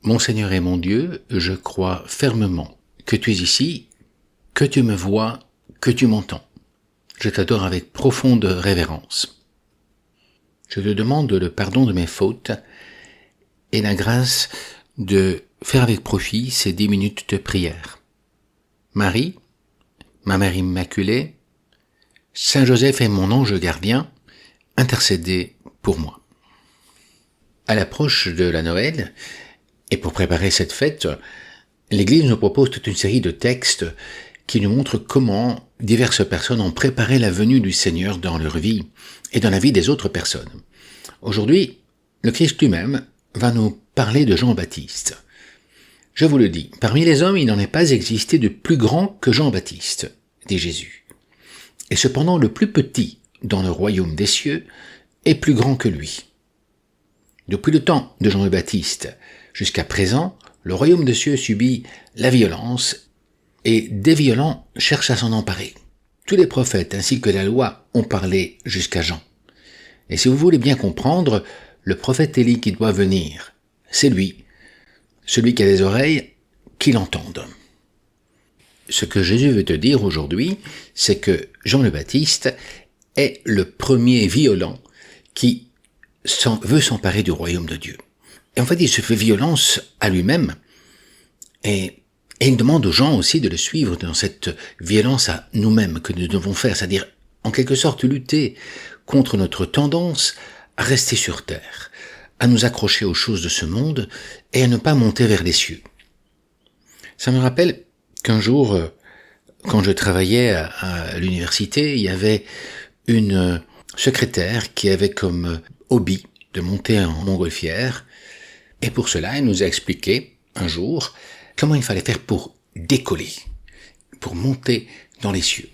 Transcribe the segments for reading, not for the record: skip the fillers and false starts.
Mon Seigneur et mon Dieu, je crois fermement que tu es ici, que tu me vois, que tu m'entends. Je t'adore avec profonde révérence. Je te demande le pardon de mes fautes et la grâce de faire avec profit ces 10 minutes de prière. Marie, ma Mère Immaculée, Saint Joseph et mon ange gardien, intercédez pour moi. À l'approche de la Noël, et pour préparer cette fête, l'Église nous propose toute une série de textes qui nous montrent comment diverses personnes ont préparé la venue du Seigneur dans leur vie et dans la vie des autres personnes. Aujourd'hui, le Christ lui-même va nous parler de Jean-Baptiste. Je vous le dis, parmi les hommes, il n'en est pas existé de plus grand que Jean-Baptiste, dit Jésus. Et cependant, le plus petit dans le royaume des cieux est plus grand que lui. Depuis le temps de Jean le Baptiste jusqu'à présent, le royaume des cieux subit la violence et des violents cherchent à s'en emparer. Tous les prophètes ainsi que la loi ont parlé jusqu'à Jean. Et si vous voulez bien comprendre, le prophète Élie qui doit venir, c'est lui, celui qui a des oreilles, qui l'entende. Ce que Jésus veut te dire aujourd'hui, c'est que Jean le Baptiste est le premier violent qui veut s'emparer du royaume de Dieu. Et en fait, il se fait violence à lui-même et il demande aux gens aussi de le suivre dans cette violence à nous-mêmes que nous devons faire, c'est-à-dire en quelque sorte lutter contre notre tendance à rester sur terre, à nous accrocher aux choses de ce monde et à ne pas monter vers les cieux. Ça me rappelle qu'un jour, quand je travaillais à l'université, il y avait une secrétaire qui avait comme hobby de monter en montgolfière. Et pour cela, elle nous a expliqué un jour comment il fallait faire pour décoller, pour monter dans les cieux.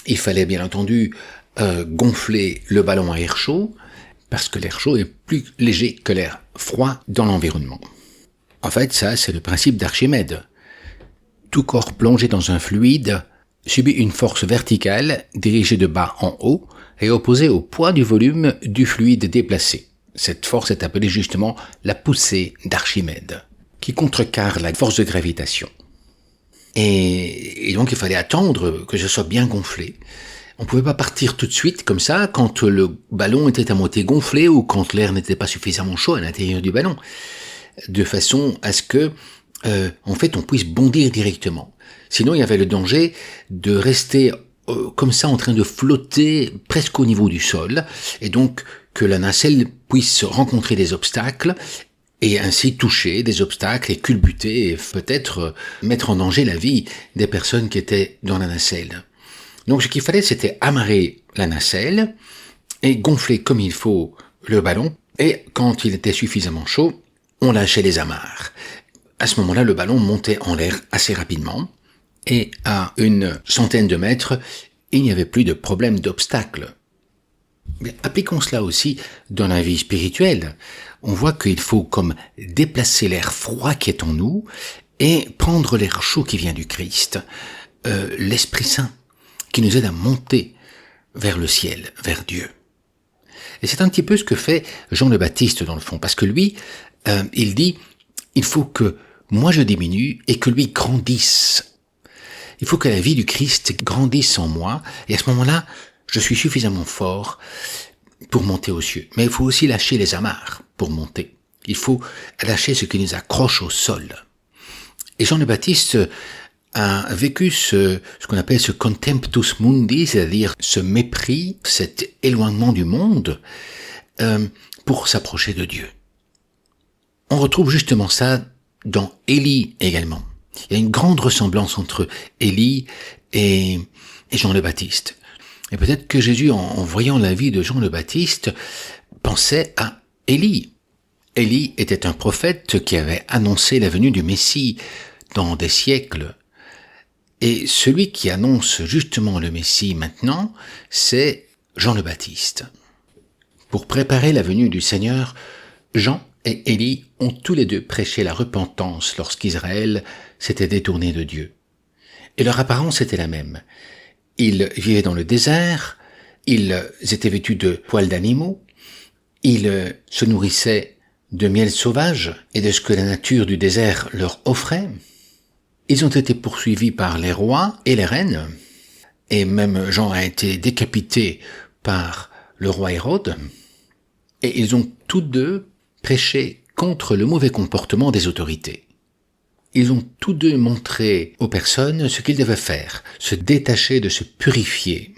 Il fallait bien entendu gonfler le ballon à air chaud, parce que l'air chaud est plus léger que l'air froid dans l'environnement. En fait, ça, c'est le principe d'Archimède. Tout corps plongé dans un fluide subit une force verticale dirigée de bas en haut et opposée au poids du volume du fluide déplacé. Cette force est appelée justement la poussée d'Archimède, qui contrecarre la force de gravitation. Et donc il fallait attendre que ce soit bien gonflé. On ne pouvait pas partir tout de suite comme ça quand le ballon était à moitié gonflé ou quand l'air n'était pas suffisamment chaud à l'intérieur du ballon, de façon à ce que en fait on puisse bondir directement. Sinon il y avait le danger de rester comme ça en train de flotter presque au niveau du sol, et donc que la nacelle puisse rencontrer des obstacles et ainsi toucher des obstacles et culbuter et peut-être mettre en danger la vie des personnes qui étaient dans la nacelle. Donc ce qu'il fallait, c'était amarrer la nacelle et gonfler comme il faut le ballon, et quand il était suffisamment chaud, on lâchait les amarres. À ce moment-là, le ballon montait en l'air assez rapidement, et à une centaine de mètres, il n'y avait plus de problème d'obstacle. Mais appliquons cela aussi dans la vie spirituelle. On voit qu'il faut comme déplacer l'air froid qui est en nous et prendre l'air chaud qui vient du Christ, l'Esprit Saint, qui nous aide à monter vers le ciel, vers Dieu. Et c'est un petit peu ce que fait Jean le Baptiste dans le fond, parce que lui, il dit, il faut que moi je diminue et que lui grandisse. Il faut que la vie du Christ grandisse en moi, et à ce moment-là, je suis suffisamment fort pour monter aux cieux. Mais il faut aussi lâcher les amarres pour monter. Il faut lâcher ce qui nous accroche au sol. Et Jean le Baptiste a vécu ce qu'on appelle ce contemptus mundi, c'est-à-dire ce mépris, cet éloignement du monde, pour s'approcher de Dieu. On retrouve justement ça dans Élie également. Il y a une grande ressemblance entre Élie et Jean le Baptiste. Et peut-être que Jésus, en voyant la vie de Jean le Baptiste, pensait à Élie. Élie était un prophète qui avait annoncé la venue du Messie dans des siècles. Et celui qui annonce justement le Messie maintenant, c'est Jean le Baptiste. Pour préparer la venue du Seigneur, Jean et Élie ont tous les deux prêché la repentance lorsqu'Israël s'était détourné de Dieu. Et leur apparence était la même. Ils vivaient dans le désert, ils étaient vêtus de poils d'animaux, ils se nourrissaient de miel sauvage et de ce que la nature du désert leur offrait. Ils ont été poursuivis par les rois et les reines, et même Jean a été décapité par le roi Hérode, et ils ont tous deux prêché contre le mauvais comportement des autorités. Ils ont tous deux montré aux personnes ce qu'ils devaient faire, se détacher de se purifier.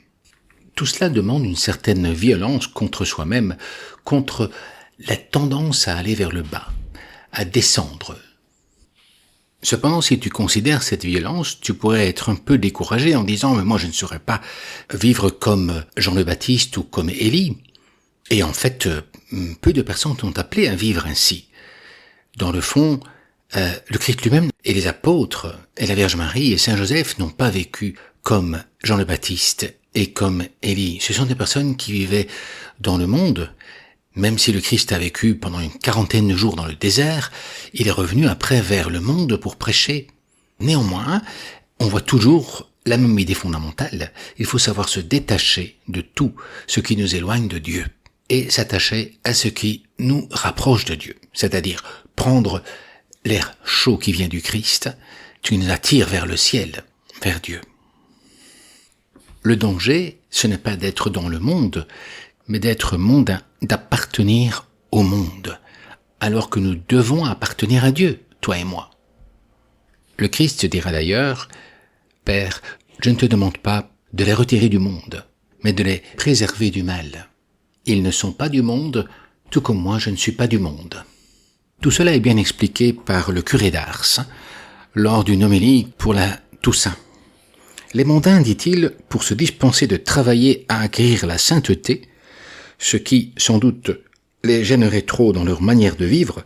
Tout cela demande une certaine violence contre soi-même, contre la tendance à aller vers le bas, à descendre. Cependant, si tu considères cette violence, tu pourrais être un peu découragé en disant « mais moi je ne saurais pas vivre comme Jean le Baptiste ou comme Élie ». Et en fait, peu de personnes t'ont appelé à vivre ainsi. Dans le fond, le Christ lui-même et les apôtres et la Vierge Marie et Saint Joseph n'ont pas vécu comme Jean le Baptiste et comme Élie. Ce sont des personnes qui vivaient dans le monde. Même si le Christ a vécu pendant une 40aine de jours dans le désert, il est revenu après vers le monde pour prêcher. Néanmoins, on voit toujours la même idée fondamentale. Il faut savoir se détacher de tout ce qui nous éloigne de Dieu et s'attacher à ce qui nous rapproche de Dieu. C'est-à-dire prendre l'air chaud qui vient du Christ, qui nous attire vers le ciel, vers Dieu. Le danger, ce n'est pas d'être dans le monde, mais d'être mondain, d'appartenir au monde, alors que nous devons appartenir à Dieu, toi et moi. Le Christ dira d'ailleurs, « Père, je ne te demande pas de les retirer du monde, mais de les préserver du mal. Ils ne sont pas du monde, tout comme moi je ne suis pas du monde. » Tout cela est bien expliqué par le curé d'Ars, lors d'une homélie pour la Toussaint. Les mondains, dit-il, pour se dispenser de travailler à acquérir la sainteté, ce qui, sans doute, les gênerait trop dans leur manière de vivre,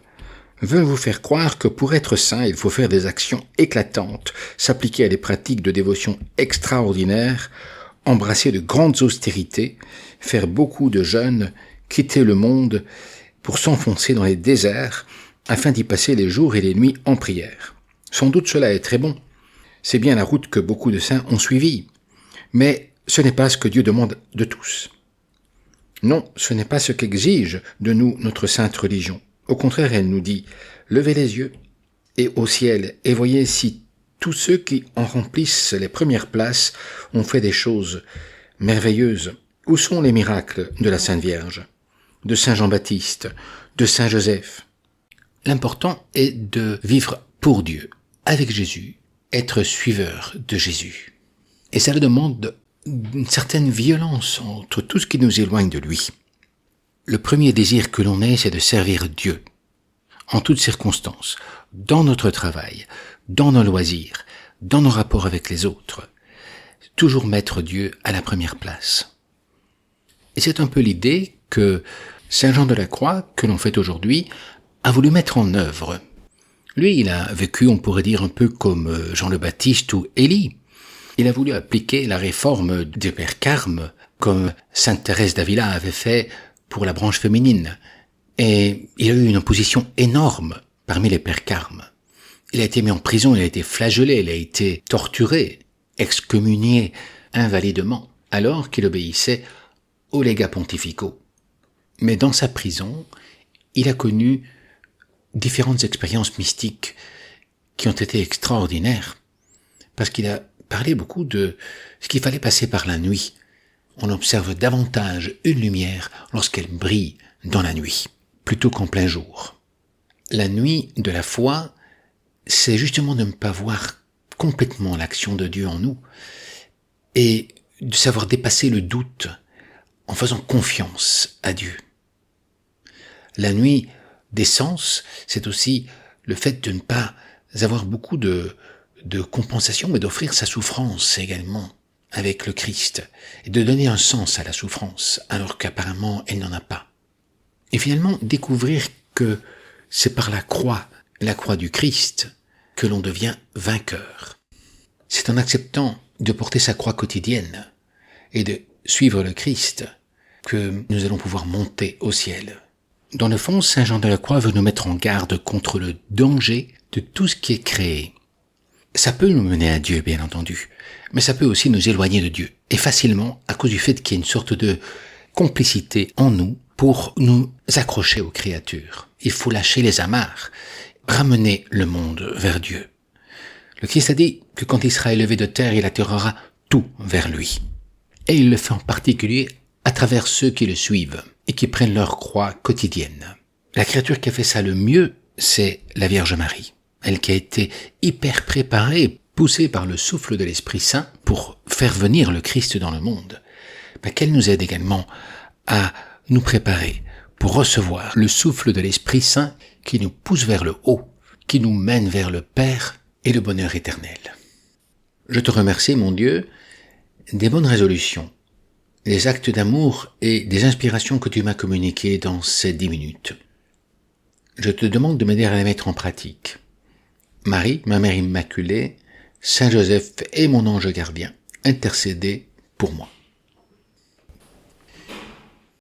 veulent vous faire croire que pour être saint, il faut faire des actions éclatantes, s'appliquer à des pratiques de dévotion extraordinaires, embrasser de grandes austérités, faire beaucoup de jeûnes, quitter le monde pour s'enfoncer dans les déserts afin d'y passer les jours et les nuits en prière. Sans doute cela est très bon. C'est bien la route que beaucoup de saints ont suivie. Mais ce n'est pas ce que Dieu demande de tous. Non, ce n'est pas ce qu'exige de nous notre sainte religion. Au contraire, elle nous dit « Levez les yeux et au ciel et voyez si tous ceux qui en remplissent les premières places ont fait des choses merveilleuses. Où sont les miracles de la Sainte Vierge, de Saint Jean-Baptiste, de Saint Joseph ?» L'important est de vivre pour Dieu, avec Jésus, être suiveur de Jésus. Et ça demande une certaine violence entre tout ce qui nous éloigne de lui. Le premier désir que l'on ait, c'est de servir Dieu, en toutes circonstances, dans notre travail, dans nos loisirs, dans nos rapports avec les autres. Toujours mettre Dieu à la première place. Et c'est un peu l'idée que Saint Jean de la Croix, que l'on fait aujourd'hui, a voulu mettre en œuvre. Lui, il a vécu, on pourrait dire, un peu comme Jean le Baptiste ou Élie. Il a voulu appliquer la réforme des pères Carmes, comme Sainte Thérèse d'Avila avait fait pour la branche féminine. Et il a eu une opposition énorme parmi les pères Carmes. Il a été mis en prison, il a été flagellé, il a été torturé, excommunié invalidement, alors qu'il obéissait aux légats pontificaux. Mais dans sa prison, il a connu différentes expériences mystiques qui ont été extraordinaires, parce qu'il a parlé beaucoup de ce qu'il fallait passer par la nuit. On observe davantage une lumière lorsqu'elle brille dans la nuit, plutôt qu'en plein jour. La nuit de la foi, c'est justement de ne pas voir complètement l'action de Dieu en nous, et de savoir dépasser le doute en faisant confiance à Dieu. La nuit des sens, c'est aussi le fait de ne pas avoir beaucoup de compensation, mais d'offrir sa souffrance également avec le Christ, et de donner un sens à la souffrance, alors qu'apparemment elle n'en a pas. Et finalement, découvrir que c'est par la croix du Christ, que l'on devient vainqueur. C'est en acceptant de porter sa croix quotidienne et de suivre le Christ que nous allons pouvoir monter au ciel. Dans le fond, Saint Jean de la Croix veut nous mettre en garde contre le danger de tout ce qui est créé. Ça peut nous mener à Dieu, bien entendu, mais ça peut aussi nous éloigner de Dieu, et facilement à cause du fait qu'il y a une sorte de complicité en nous pour nous accrocher aux créatures. Il faut lâcher les amarres, ramener le monde vers Dieu. Le Christ a dit que quand il sera élevé de terre, il attirera tout vers lui. Et il le fait en particulier à travers ceux qui le suivent et qui prennent leur croix quotidienne. La créature qui a fait ça le mieux, c'est la Vierge Marie. Elle qui a été hyper préparée, poussée par le souffle de l'Esprit Saint pour faire venir le Christ dans le monde. Qu'elle nous aide également à nous préparer pour recevoir le souffle de l'Esprit Saint qui nous pousse vers le haut, qui nous mène vers le Père et le bonheur éternel. Je te remercie, mon Dieu, des bonnes résolutions, des actes d'amour et des inspirations que tu m'as communiquées dans ces 10 minutes. Je te demande de m'aider à les mettre en pratique. Marie, ma Mère Immaculée, Saint Joseph et mon ange gardien, intercédez pour moi.